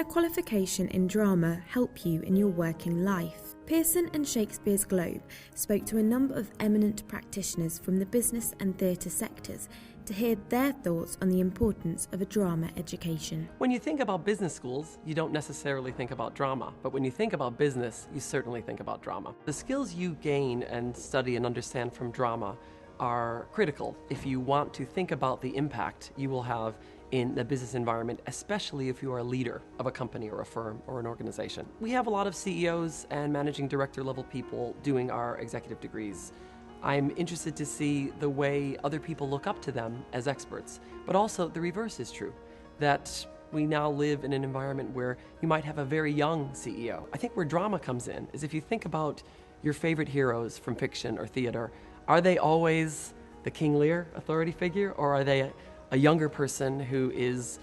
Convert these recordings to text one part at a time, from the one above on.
qualification in drama help you in your working life? Pearson and Shakespeare's Globe spoke to a number of eminent practitioners from the business and theatre sectors to hear their thoughts on the importance of a drama education. When you think about business schools, you don't necessarily think about drama, but when you think about business, you certainly think about drama. The skills you gain and study and understand from drama are critical if you want to think about the impact you will have in the business environment, especially if you are a leader of a company or a firm or an organization. We have a lot of CEOs and managing director level people doing our executive degrees. I'm interested to see the way other people look up to them as experts, but also the reverse is true, that we now live in an environment where you might have a very young CEO. I think where drama comes in is if you think about your favorite heroes from fiction or theater, are they always the King Lear authority figure, or are they a younger person who is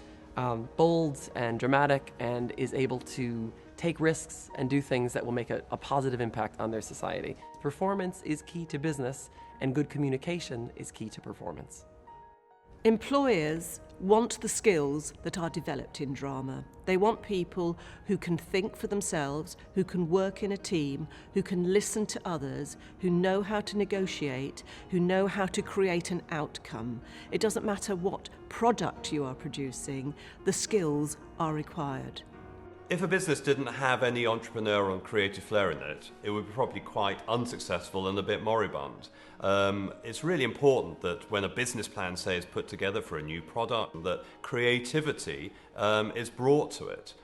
bold and dramatic and is able to take risks and do things that will make a positive impact on their society? Performance is key to business, and good communication is key to performance. Employers want the skills that are developed in drama. They want people who can think for themselves, who can work in a team, who can listen to others, who know how to negotiate, who know how to create an outcome. It doesn't matter what product you are producing, the skills are required. If a business didn't have any entrepreneurial and creative flair in it, it would be probably quite unsuccessful and a bit moribund. It's really important that when a business plan, say, is put together for a new product, that creativity is brought to it.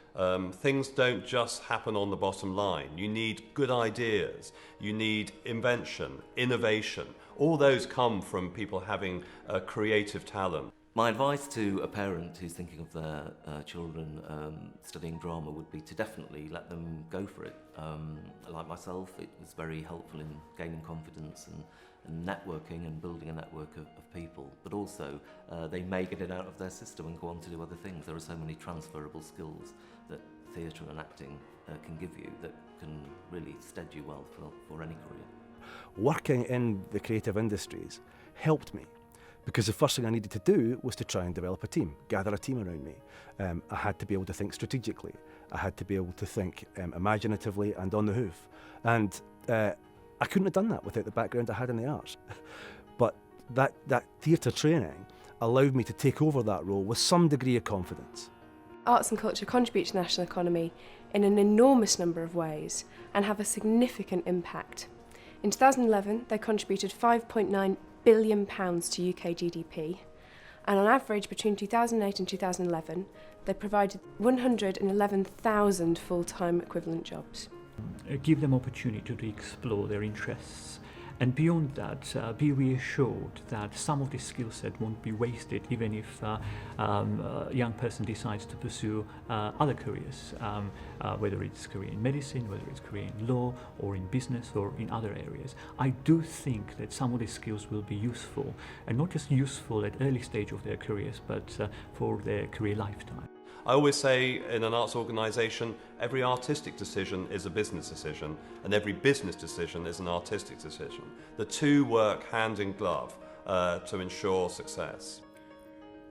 Things don't just happen on the bottom line. You need good ideas, you need invention, innovation. All those come from people having a creative talent. My advice to a parent who's thinking of their children studying drama would be to definitely let them go for it. Like myself, it was very helpful in gaining confidence and networking and building a network of people, but also they may get it out of their system and go on to do other things. There are so many transferable skills that theatre and acting can give you that can really stead you well for any career. Working in the creative industries helped me, because the first thing I needed to do was to try and develop a team, gather a team around me. I had to be able to think strategically. I had to be able to think imaginatively and on the hoof. And I couldn't have done that without the background I had in the arts. But that theatre training allowed me to take over that role with some degree of confidence. Arts and culture contribute to the national economy in an enormous number of ways and have a significant impact. In 2011, they contributed £5.9 billion to UK GDP, and on average between 2008 and 2011 they provided 111,000 full-time equivalent jobs. Give them opportunity to explore their interests, and beyond that be reassured that some of the skill set won't be wasted even if a young person decides to pursue other careers, whether it's career in medicine, whether it's career in law or in business or in other areas. I do think that some of these skills will be useful, and not just useful at early stage of their careers, but for their career lifetime. I always say in an arts organisation, every artistic decision is a business decision, and every business decision is an artistic decision. The two work hand in glove to ensure success.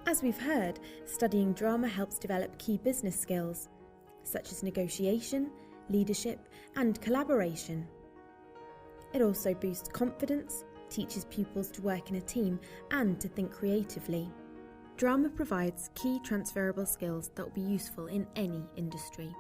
As we've heard, studying drama helps develop key business skills, such as negotiation, leadership, and collaboration. It also boosts confidence, teaches pupils to work in a team and to think creatively. Drama provides key transferable skills that will be useful in any industry.